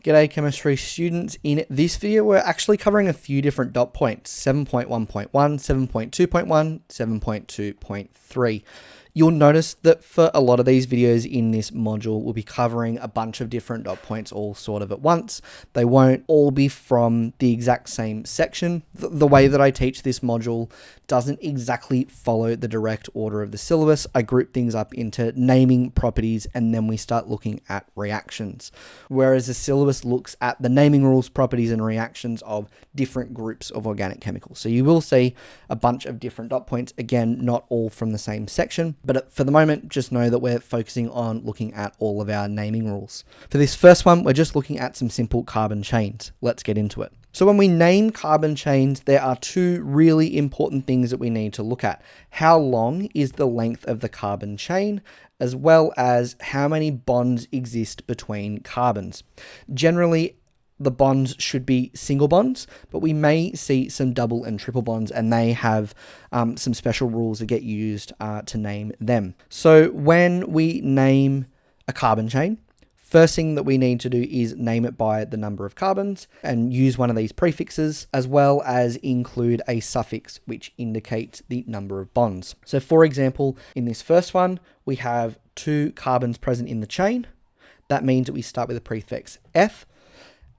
G'day chemistry students. In this video, we're actually covering a few different dot points, 7.1.1, 7.2.1, 7.2.3. You'll notice that for a lot of these videos in this module, we'll be covering a bunch of different dot points all sort of at once. They won't all be from the exact same section. The way that I teach this module doesn't exactly follow the direct order of the syllabus. I group things up into naming, properties, and then we start looking at reactions. Whereas the syllabus looks at the naming rules, properties, and reactions of different groups of organic chemicals. So you will see a bunch of different dot points, again, not all from the same section. But for the moment, just know that we're focusing on looking at all of our naming rules. For this first one, we're just looking at some simple carbon chains. Let's get into it. So when we name carbon chains, there are two really important things that we need to look at. How long is the length of the carbon chain, as well as how many bonds exist between carbons. Generally, the bonds should be single bonds, but we may see some double and triple bonds, and they have some special rules that get used to name them. So when we name a carbon chain, first thing that we need to do is name it by the number of carbons and use one of these prefixes, as well as include a suffix which indicates the number of bonds. So for example, in this first one, we have 2 carbons present in the chain. That means that we start with the prefix eth,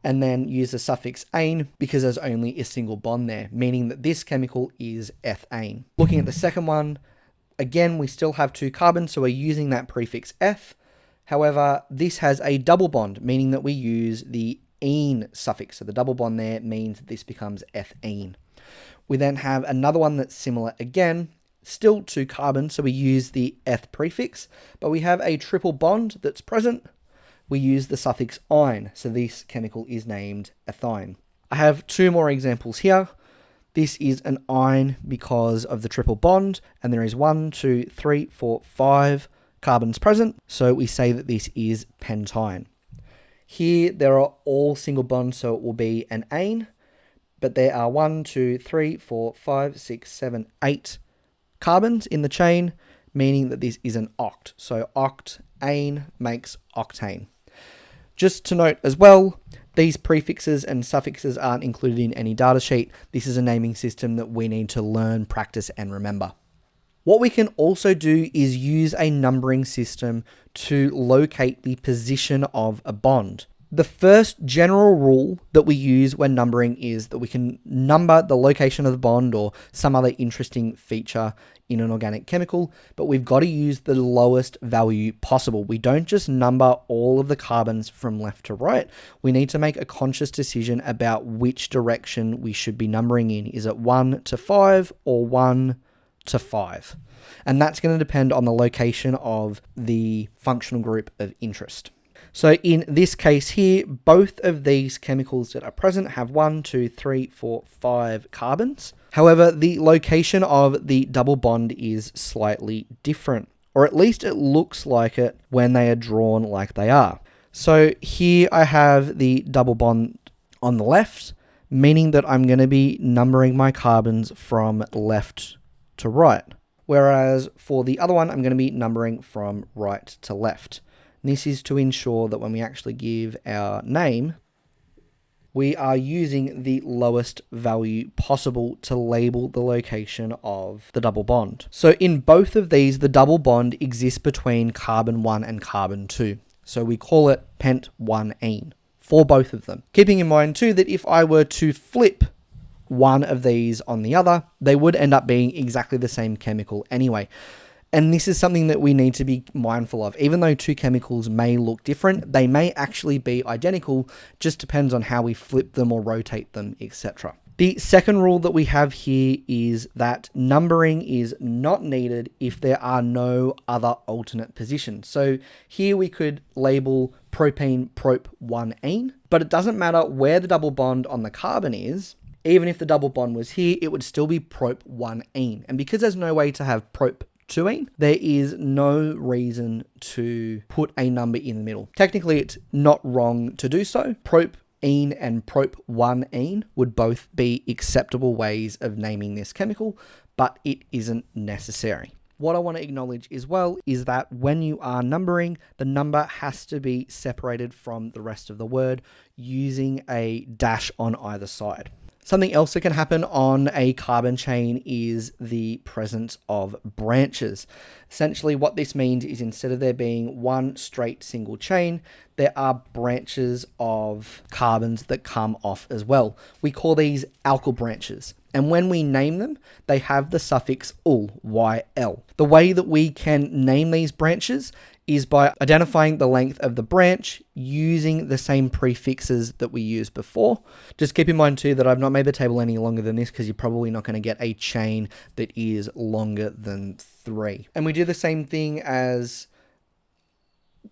and then use the suffix ane because there's only a single bond there, meaning that this chemical is ethane. Looking at the second one, again, we still have 2 carbons, so we're using that prefix eth. However, this has a double bond, meaning that we use the ene suffix. So the double bond there means that this becomes ethene. We then have another one that's similar again, still 2 carbons, so we use the eth prefix, but we have a triple bond that's present. We use the suffix "ine", so this chemical is named ethine. I have 2 more examples here. This is an ine because of the triple bond, and there is 1, 2, 3, 4, 5 carbons present, so we say that this is pentyne. Here, there are all single bonds, so it will be an ane, but there are 1, 2, 3, 4, 5, 6, 7, 8 carbons in the chain, meaning that this is an oct. So octane makes octane. Just to note as well, these prefixes and suffixes aren't included in any data sheet. This is a naming system that we need to learn, practice, and remember. What we can also do is use a numbering system to locate the position of a bond. The first general rule that we use when numbering is that we can number the location of the bond or some other interesting feature in an organic chemical, but we've got to use the lowest value possible. We don't just number all of the carbons from left to right. We need to make a conscious decision about which direction we should be numbering in. Is it 1 to 5 or 1 to 5? And that's going to depend on the location of the functional group of interest. So in this case here, both of these chemicals that are present have 1, 2, 3, 4, 5 carbons. However, the location of the double bond is slightly different, or at least it looks like it when they are drawn like they are. So here I have the double bond on the left, meaning that I'm going to be numbering my carbons from left to right. Whereas for the other one, I'm going to be numbering from right to left. This is to ensure that when we actually give our name, we are using the lowest value possible to label the location of the double bond. So in both of these, the double bond exists between carbon 1 and carbon 2. So we call it pent-1-ene for both of them. Keeping in mind too that if I were to flip one of these on the other, they would end up being exactly the same chemical anyway. And this is something that we need to be mindful of. Even though 2 chemicals may look different, they may actually be identical, just depends on how we flip them or rotate them, etc. The second rule that we have here is that numbering is not needed if there are no other alternate positions. So here we could label propene prop-1-ene, but it doesn't matter where the double bond on the carbon is. Even if the double bond was here, it would still be prop-1-ene. And because there's no way to have prop-2-ene, there is no reason to put a number in the middle. Technically, it's not wrong to do so. Prop-ene and prop-1-ene would both be acceptable ways of naming this chemical, but it isn't necessary. What I want to acknowledge as well is that when you are numbering, the number has to be separated from the rest of the word using a dash on either side. Something else that can happen on a carbon chain is the presence of branches. Essentially, what this means is instead of there being one straight single chain, there are branches of carbons that come off as well. We call these alkyl branches. And when we name them, they have the suffix ul, Y-L. The way that we can name these branches is by identifying the length of the branch using the same prefixes that we used before. Just keep in mind too that I've not made the table any longer than this because you're probably not going to get a chain that is longer than 3. And we do the same thing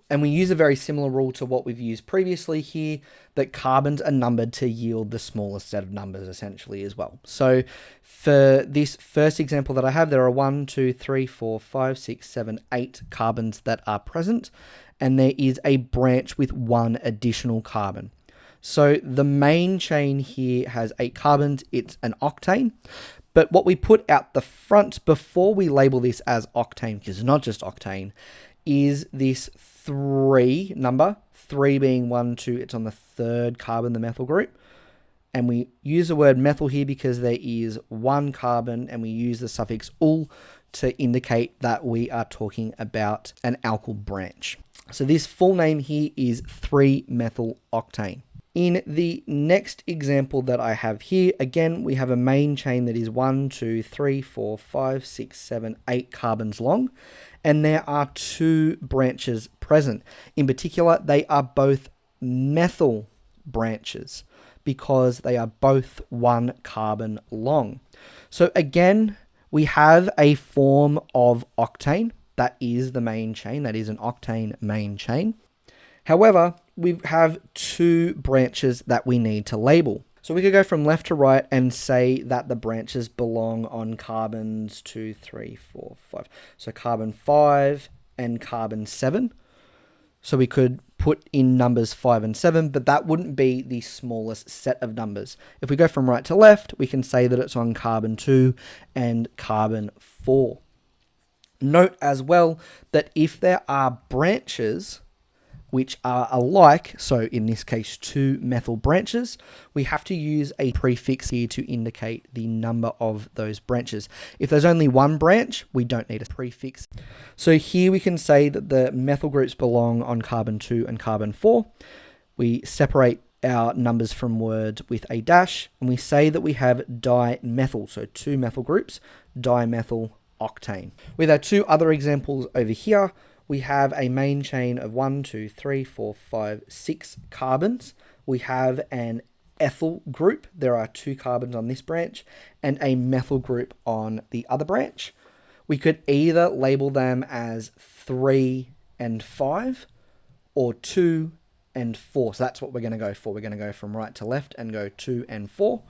and we use a very similar rule to what we've used previously here, that carbons are numbered to yield the smallest set of numbers essentially as well. So for this first example that I have, there are 1, 2, 3, 4, 5, 6, 7, 8 carbons that are present, and there is a branch with 1 additional carbon. So the main chain here has 8 carbons, it's an octane. But what we put out the front before we label this as octane, because it's not just octane, is this 3 number, 3 being 1, 2, it's on the 3rd carbon, the methyl group. And we use the word methyl here because there is 1 carbon, and we use the suffix ul to indicate that we are talking about an alkyl branch. So this full name here is 3-methyl octane. In the next example that I have here, again, we have a main chain that is 1, 2, 3, 4, 5, 6, 7, 8 carbons long, and there are 2 branches present. In particular, they are both methyl branches because they are both 1 carbon long. So again, we have a form of octane. That is the main chain. That is an octane main chain. However, we have 2 branches that we need to label. So we could go from left to right and say that the branches belong on carbons 2, 3, 4, 5. So carbon 5 and carbon 7. So we could put in numbers 5 and 7, but that wouldn't be the smallest set of numbers. If we go from right to left, we can say that it's on carbon 2 and carbon 4. Note as well that if there are branches which are alike, so in this case 2 methyl branches, we have to use a prefix here to indicate the number of those branches. If there's only 1 branch, we don't need a prefix. So here we can say that the methyl groups belong on carbon 2 and carbon 4. We separate our numbers from words with a dash, and we say that we have dimethyl, so 2 methyl groups, dimethyl octane. With our 2 other examples over here, we have a main chain of 1, 2, 3, 4, 5, 6 carbons. We have an ethyl group. There are 2 carbons on this branch and a methyl group on the other branch. We could either label them as 3 and 5 or 2 and 4. So that's what we're going to go for. We're going to go from right to left and go 2 and 4.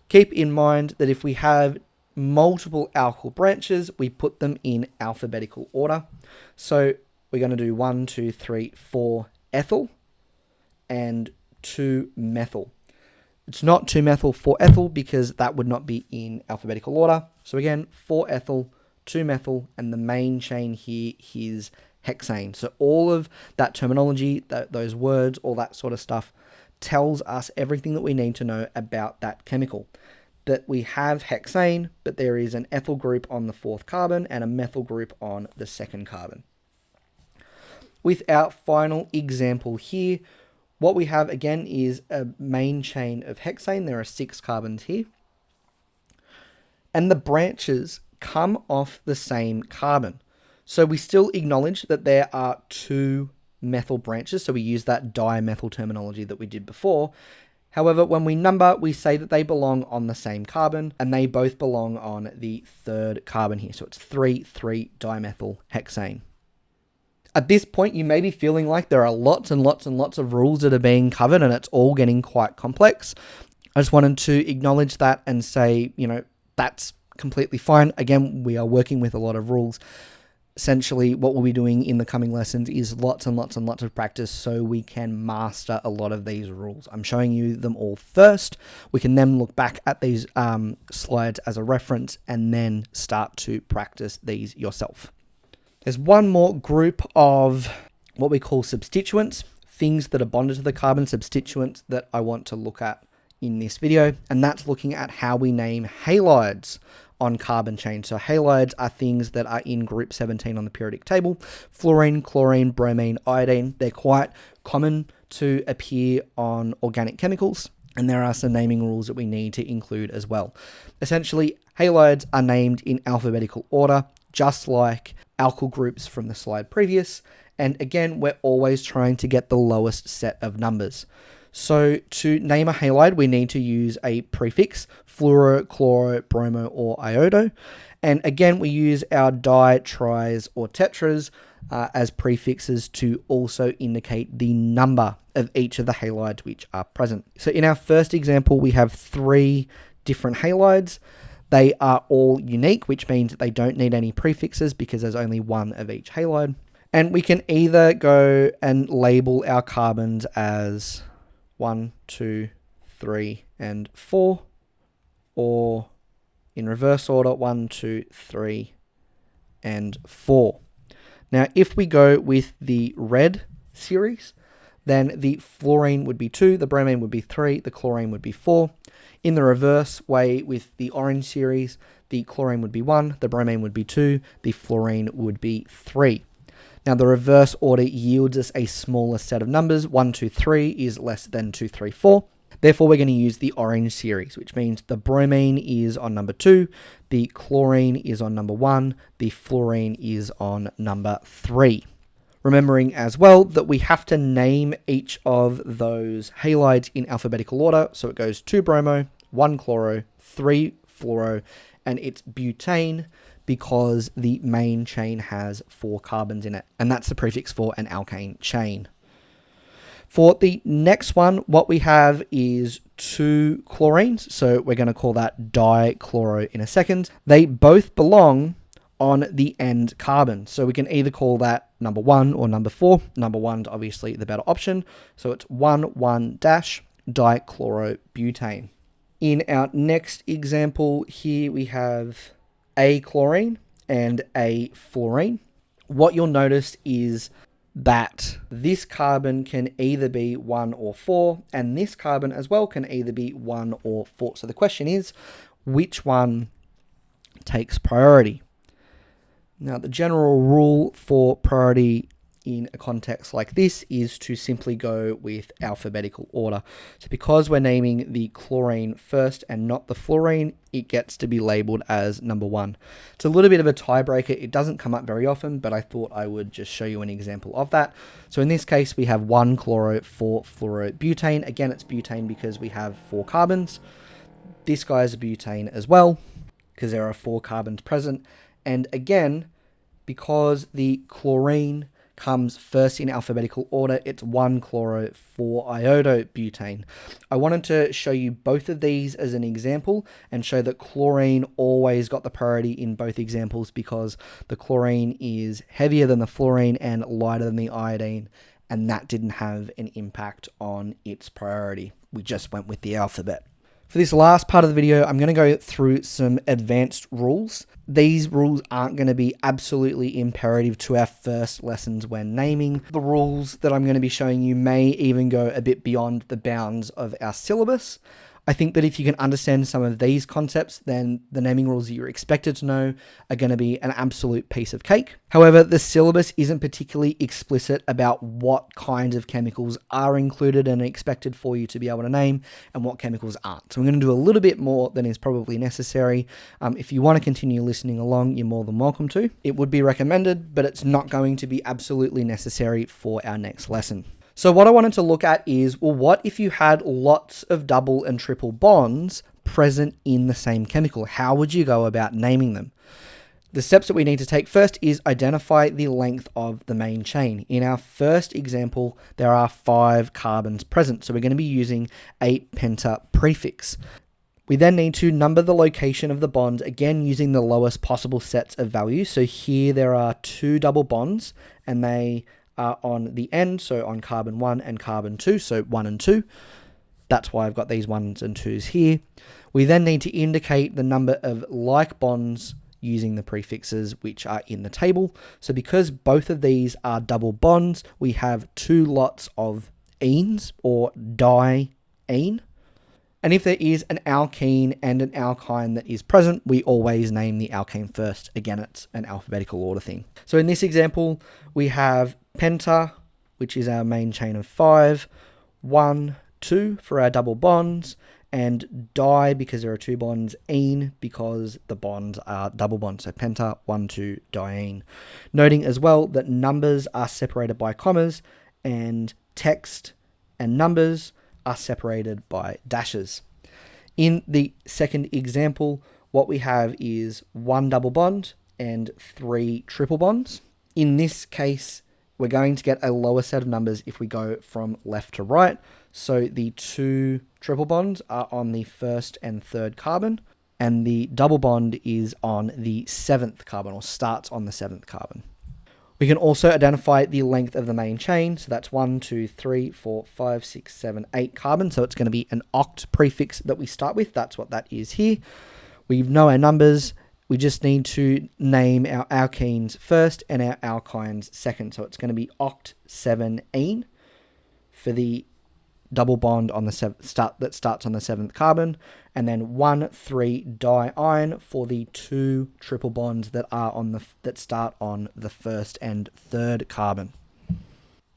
Keep in mind that if we have multiple alkyl branches, we put them in alphabetical order. So we're going to do 1, 2, 3, 4 ethyl and 2 methyl. It's not 2 methyl, 4 ethyl because that would not be in alphabetical order. So again, 4 ethyl, 2 methyl, and the main chain here is hexane. So all of that terminology, those words, all that sort of stuff tells us everything that we need to know about that chemical. That we have hexane, but there is an ethyl group on the 4th carbon and a methyl group on the 2nd carbon. With our final example here, what we have again is a main chain of hexane. There are 6 carbons here. And the branches come off the same carbon. So we still acknowledge that there are 2 methyl branches. So we use that dimethyl terminology that we did before. However, when we number, we say that they belong on the same carbon, and they both belong on the 3rd carbon here. So it's 3,3-dimethyl hexane. At this point, you may be feeling like there are lots and lots and lots of rules that are being covered, and it's all getting quite complex. I just wanted to acknowledge that and say, that's completely fine. Again, we are working with a lot of rules. Essentially, what we'll be doing in the coming lessons is lots and lots and lots of practice so we can master a lot of these rules. I'm showing you them all first. We can then look back at these slides as a reference and then start to practice these yourself. There's one more group of what we call substituents, things that are bonded to the carbon, substituents that I want to look at in this video, and that's looking at how we name halides on carbon chains. So halides are things that are in group 17 on the periodic table. Fluorine, chlorine, bromine, iodine, they're quite common to appear on organic chemicals, and there are some naming rules that we need to include as well. Essentially, halides are named in alphabetical order, just like alkyl groups from the slide previous, and again, we're always trying to get the lowest set of numbers. So to name a halide, we need to use a prefix, fluoro, chloro, bromo, or iodo. And again, we use our di, tris, or tetras as prefixes to also indicate the number of each of the halides which are present. So in our first example, we have 3 different halides. They are all unique, which means they don't need any prefixes because there's only one of each halide. And we can either go and label our carbons as 1, 2, 3, and 4, or in reverse order, 1, 2, 3, and 4. Now, if we go with the red series, then the fluorine would be 2, the bromine would be 3, the chlorine would be 4. In the reverse way with the orange series, the chlorine would be 1, the bromine would be 2, the fluorine would be 3. Now, the reverse order yields us a smaller set of numbers. 1, 2, 3 is less than 2, 3, 4. Therefore, we're going to use the orange series, which means the bromine is on number 2, the chlorine is on number 1, the fluorine is on number 3. Remembering as well that we have to name each of those halides in alphabetical order. So it goes 2 bromo, 1 chloro, 3 fluoro, and it's butane, because the main chain has 4 carbons in it, and that's the prefix for an alkane chain. For the next one, what we have is 2 chlorines, so we're going to call that dichloro in a second. They both belong on the end carbon, so we can either call that number 1 or number 4. Number 1 is obviously the better option, so it's 1,1-dichlorobutane. In our next example here, we have a chlorine and a fluorine. What you'll notice is that this carbon can either be 1 or 4, and this carbon as well can either be 1 or 4. So the question is, which one takes priority? Now, the general rule for priority in a context like this is to simply go with alphabetical order. So because we're naming the chlorine first and not the fluorine, it gets to be labeled as number 1. It's a little bit of a tiebreaker. It doesn't come up very often, but I thought I would just show you an example of that. So in this case, we have 1 chloro, 4 fluorobutane. Again, it's butane because we have 4 carbons. This guy is a butane as well because there are 4 carbons present. And again, because the chlorine comes first in alphabetical order, it's 1 chloro, 4 iodobutane. I wanted to show you both of these as an example and show that chlorine always got the priority in both examples because the chlorine is heavier than the fluorine and lighter than the iodine, and that didn't have an impact on its priority. We just went with the alphabet. For this last part of the video, I'm going to go through some advanced rules. These rules aren't going to be absolutely imperative to our first lessons when naming. The rules that I'm going to be showing you may even go a bit beyond the bounds of our syllabus. I think that if you can understand some of these concepts, then the naming rules that you're expected to know are going to be an absolute piece of cake. However, the syllabus isn't particularly explicit about what kinds of chemicals are included and expected for you to be able to name and what chemicals aren't. So I'm going to do a little bit more than is probably necessary. If you want to continue listening along, you're more than welcome to. It would be recommended, but it's not going to be absolutely necessary for our next lesson. So what I wanted to look at is, well, what if you had lots of double and triple bonds present in the same chemical? How would you go about naming them? The steps that we need to take first is identify the length of the main chain. In our first example, there are 5 carbons present, so we're going to be using a penta prefix. We then need to number the location of the bonds, again using the lowest possible sets of values. So here there are 2 double bonds, and they are on the end, so on carbon 1 and carbon 2, so 1 and 2. That's why I've got these 1s and 2s here. We then need to indicate the number of like bonds using the prefixes which are in the table. So because both of these are double bonds, we have 2 lots of enes or diene. And if there is an alkene and an alkyne that is present, we always name the alkane first. Again, it's an alphabetical order thing. So in this example, we have penta, which is our main chain of 5, 1, 2 for our double bonds, and di because there are 2 bonds, ene because the bonds are double bonds. So penta, 1, 2, diene. Noting as well that numbers are separated by commas and text and numbers are separated by dashes. In the second example, what we have is 1 double bond and 3 triple bonds. In this case, we're going to get a lower set of numbers if we go from left to right. So the 2 triple bonds are on the 1st and 3rd carbon, and the double bond is on the 7th carbon, or starts on the 7th carbon. We can also identify the length of the main chain. So that's 1, 2, 3, 4, 5, 6, 7, 8 carbon. So it's going to be an oct prefix that we start with. That's what that is here. We know our numbers. We just need to name our alkenes first and our alkynes second. So it's going to be oct 7-ene for the double bond on the that starts on the 7th carbon, and then 1,3-diene for the 2 triple bonds that are on that start on the 1st and 3rd carbon.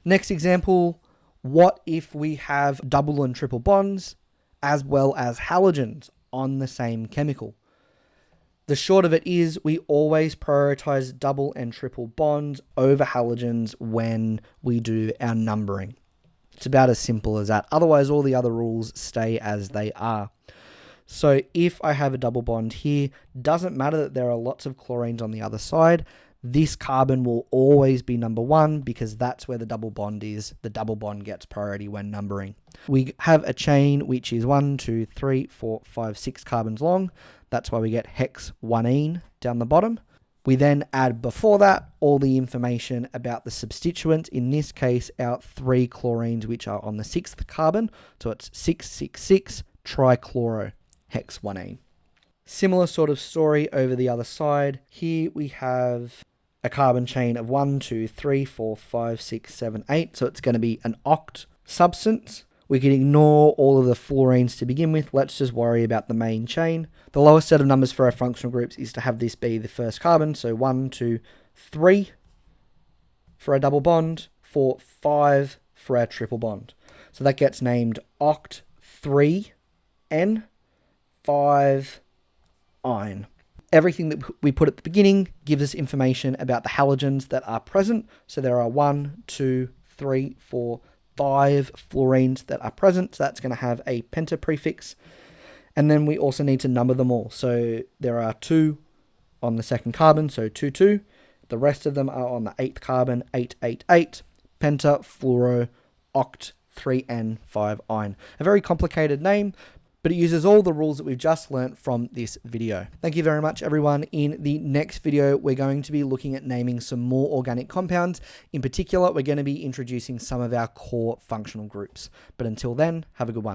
Next example, what if we have double and triple bonds as well as halogens on the same chemical? The short of it is we always prioritize double and triple bonds over halogens when we do our numbering. It's about as simple as that. Otherwise, all the other rules stay as they are. So if I have a double bond here, doesn't matter that there are lots of chlorines on the other side, this carbon will always be number 1 because that's where the double bond is. The double bond gets priority when numbering. We have a chain which is 1, 2, 3, 4, 5, 6 carbons long. That's why we get hex 1-ene down the bottom. We then add before that all the information about the substituents, in this case our 3 chlorines which are on the 6th carbon, so it's 6,6,6 trichloro hex 1-ene. Similar sort of story over the other side. Here we have a carbon chain of 1, 2, 3, 4, 5, 6, 7, 8, so it's going to be an oct substance. We can ignore all of the fluorines to begin with. Let's just worry about the main chain. The lowest set of numbers for our functional groups is to have this be the 1st carbon. So 1, 2, 3 for our double bond, 4, 5 for our triple bond. So that gets named oct 3N 5-ine. Everything that we put at the beginning gives us information about the halogens that are present. So there are 1, 2, 3, 4, 5 fluorines that are present. So that's going to have a penta prefix. And then we also need to number them all. So there are 2 on the 2nd carbon, so 2, 2. The rest of them are on the 8th carbon, 8, 8, 8. Penta, fluoro, oct, 3N, 5-ine. A very complicated name, but it uses all the rules that we've just learnt from this video. Thank you very much, everyone. In the next video, we're going to be looking at naming some more organic compounds. In particular, we're going to be introducing some of our core functional groups. But until then, have a good one.